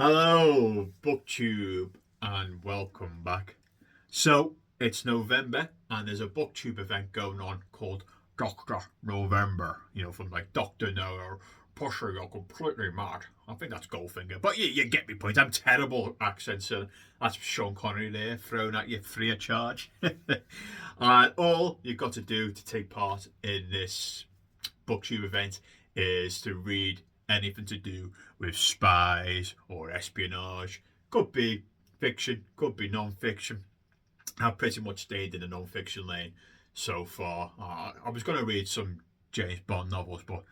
Hello, BookTube, and welcome back. So, it's November, and there's a BookTube event going on called Dr. November. From like Dr. No or Pusher, you're completely mad. I think that's Goldfinger. But you get me point. I'm terrible at accents, so that's Sean Connery there, thrown at you free of charge. And all you've got to do to take part in this BookTube event is to read anything to do with spies or espionage. Could be fiction, could be non-fiction. I've pretty much stayed in the non-fiction lane so far. I was going to read some James Bond novels, but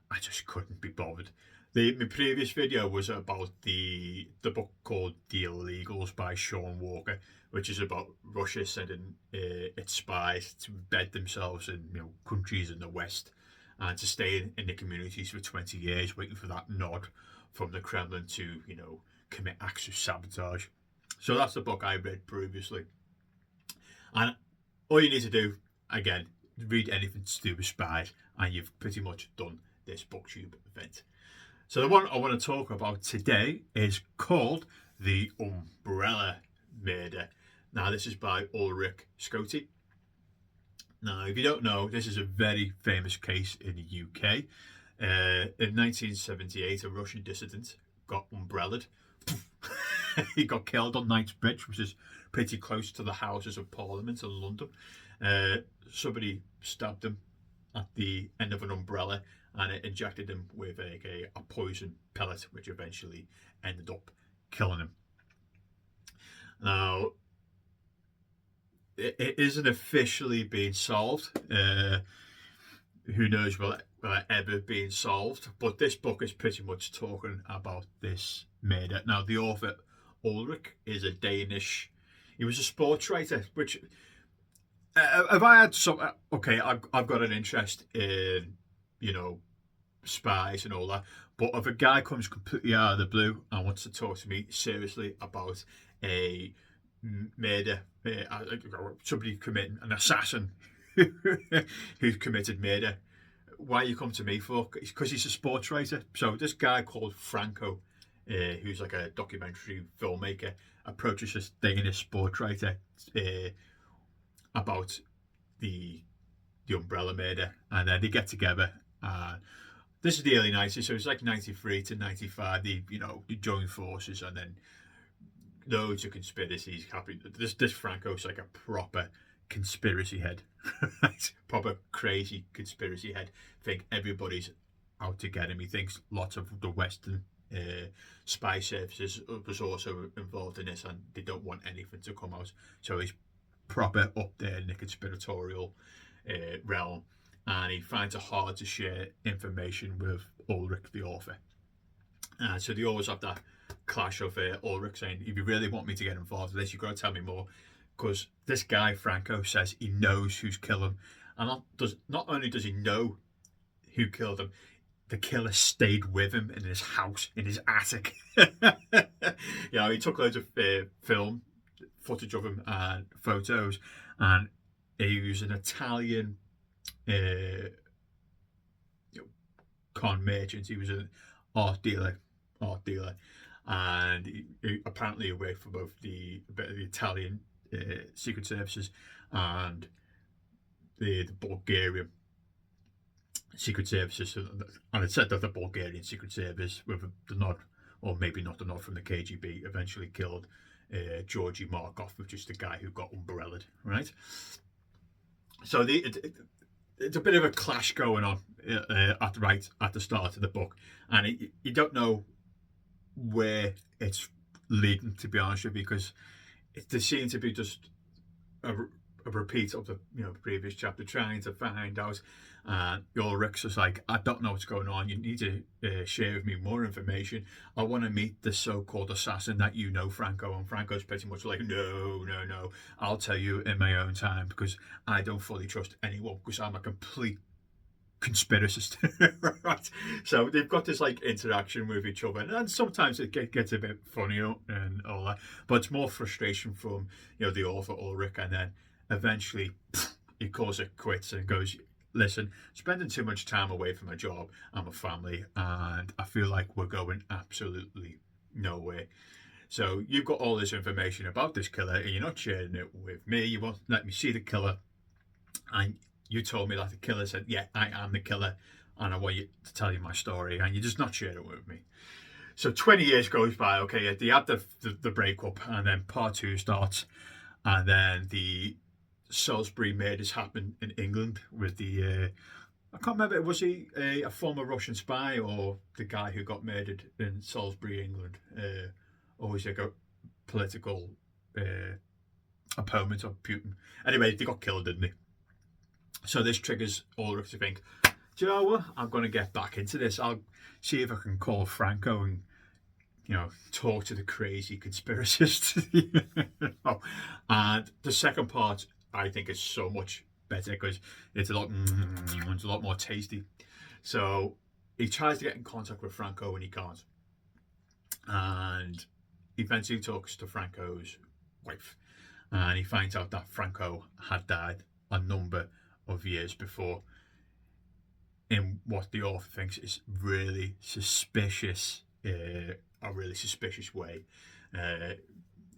I just couldn't be bothered. My previous video was about the book called The Illegals by Sean Walker, which is about Russia sending its spies to embed themselves in countries in the West and to stay in the communities for 20 years, waiting for that nod from the Kremlin to commit acts of sabotage. So that's the book I read previously, and all you need to do again read anything to do with spies, and you've pretty much done this BookTube event. So the one I want to talk about today is called The Umbrella Murder. Now this is by Ulrik Skotte. Now, if you don't know, this is a very famous case in the UK. In 1978, a Russian dissident got umbrellaed. He got killed on Knightsbridge, which is pretty close to the Houses of Parliament in London. Somebody stabbed him at the end of an umbrella, and it injected him with a poison pellet, which eventually ended up killing him. Now, it isn't officially being solved. Who knows will it ever be solved? But this book is pretty much talking about this murder. Now, the author Ulrik is a Danish. He was a sports writer, which have I had some? Okay, I've got an interest in spies and all that. But if a guy comes completely out of the blue and wants to talk to me seriously about a murder, somebody committing an assassin who's committed murder, why you come to me for? Because he's a sports writer. So this guy called Franco, who's like a documentary filmmaker, approaches this Danish sports writer about the umbrella murder, and then they get together. This is the early 90s, so it's like 93 to 95. They join forces, and then loads of conspiracies happen. This Franco's like a proper conspiracy head, proper crazy conspiracy head. Think everybody's out to get him. He thinks lots of the Western spy services was also involved in this, and they don't want anything to come out. So he's proper up there in the conspiratorial realm, and he finds it hard to share information with Ulrik, the author. So they always have that clash of Ulrik saying, if you really want me to get involved with this, you've got to tell me more, because this guy Franco says he knows who's killed him, and not only does he know who killed him, the killer stayed with him in his house, in his attic. He took loads of film footage of him and photos, and he was an Italian con merchant. He was an art dealer, and he apparently worked for both the Italian secret services and the Bulgarian secret services. And it said that the Bulgarian secret service, with the nod, or maybe not the nod, from the KGB, eventually killed Georgy Markov, which is the guy who got umbrellaed, right? So it's a bit of a clash going on at the start of the book, and you don't know where it's leading, to be honest with you, because there seems to be just a repeat of the previous chapter, trying to find out. Ulrik's just like, I don't know what's going on. You need to share with me more information. I want to meet the so-called assassin that Franco. And Franco's pretty much like, no. I'll tell you in my own time, because I don't fully trust anyone, because I'm a complete conspiracist. Right? So they've got this like interaction with each other, and sometimes it gets a bit funny and all that, but it's more frustration from the author Ulrik, and then eventually he calls it quits and goes, listen, spending too much time away from my job and my family, and I feel like we're going absolutely No way. So you've got all this information about this killer and you're not sharing it with me. You won't let me see the killer. And you told me that the killer said, yeah, I am the killer. And I want you to tell you my story. And you're just not sharing it with me. So 20 years goes by. Okay, they had the breakup. And then part two starts. And then the Salisbury murders happen in England with the... I can't remember, was he a former Russian spy or the guy who got murdered in Salisbury, England? Or was he like a political opponent of Putin? Anyway, they got killed, didn't they? So this triggers Ulrik to think, do you know what? I'm going to get back into this. I'll see if I can call Franco and, talk to the crazy conspiracist. And the second part, I think, is so much better because it's a lot more tasty. So he tries to get in contact with Franco and he can't. And eventually talks to Franco's wife. And he finds out that Franco had died a number of years before in what the author thinks is really suspicious, a really suspicious way.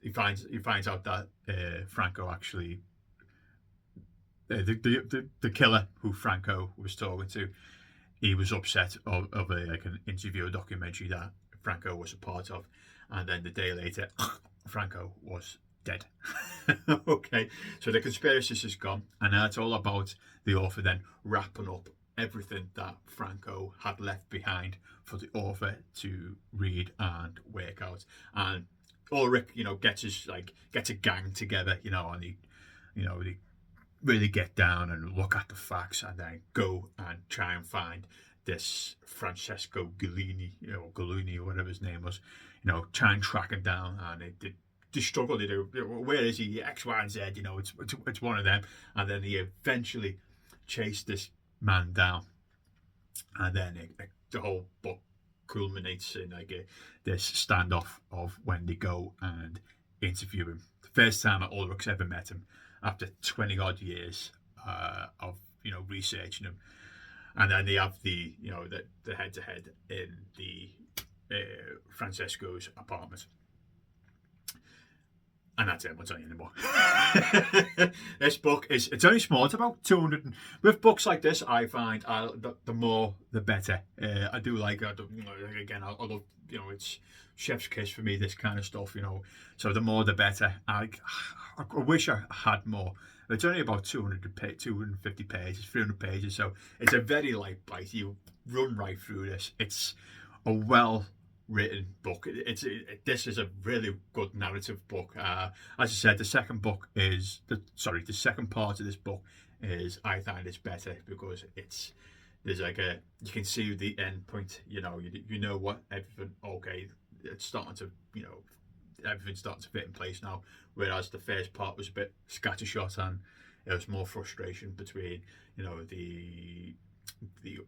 He finds out that Franco actually, the killer who Franco was talking to, he was upset of an interview, a documentary that Franco was a part of, and then the day later, Franco was dead. Okay, so the conspiracist is gone, and that's all about the author then wrapping up everything that Franco had left behind for the author to read and work out. And Ulrik, gets a gang together, and they really get down and look at the facts, and then go and try and find this Francesco Galuni, or whatever his name was, try and track him down, and they struggle. They do. Where is he? X, Y, and Z. It's one of them, and then they eventually chase this man down, and then the whole book culminates in this standoff of when they go and interview him. The first time that Ulrik's ever met him after 20 odd years of researching him, and then they have the head to head in the Francesco's apartment. And that's it, I won't tell you anymore. This book it's only small, it's about 200. With books like this, I find the more the better. I do like, again, I love, it's chef's kiss for me, this kind of stuff, So the more the better. I wish I had more. It's only about 250 pages, 300 pages, so it's a very light bite. You run right through this. It's a well-written book. This is a really good narrative book. As I said, the second part of this book is, I find it's better because there's you can see the end point. You know what everything. Okay, it's starting to everything's starting to fit in place now. Whereas the first part was a bit scattershot, and there was more frustration between the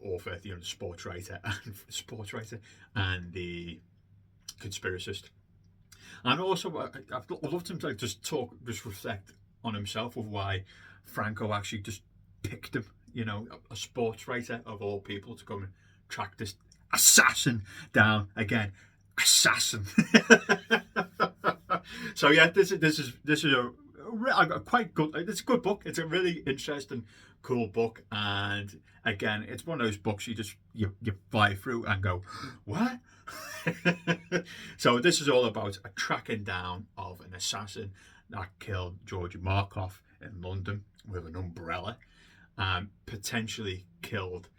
author, the sports writer and the conspiracist. And also, I'd love to just reflect on himself of why Franco actually just picked him, a sports writer of all people, to come and track this assassin down again. Assassin. So yeah, this is a quite good. It's a good book. It's a really interesting, cool book, and again, it's one of those books you fly through and go, what? So this is all about a tracking down of an assassin that killed Georgi Markov in London with an umbrella, and potentially killed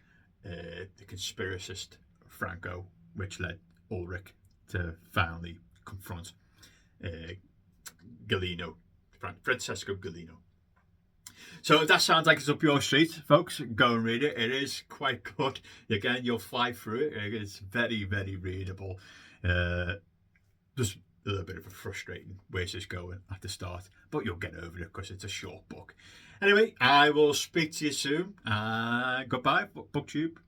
the conspiracist Franco, which led Ulrik to finally confront Francesco Galino. So if that sounds like it's up your street, folks, go and read it. It is quite good. Again, you'll fly through it. It's very, very readable. Just a little bit of a frustrating where's this going at the start, but you'll get over it because it's a short book. Anyway, I will speak to you soon. Goodbye, BookTube.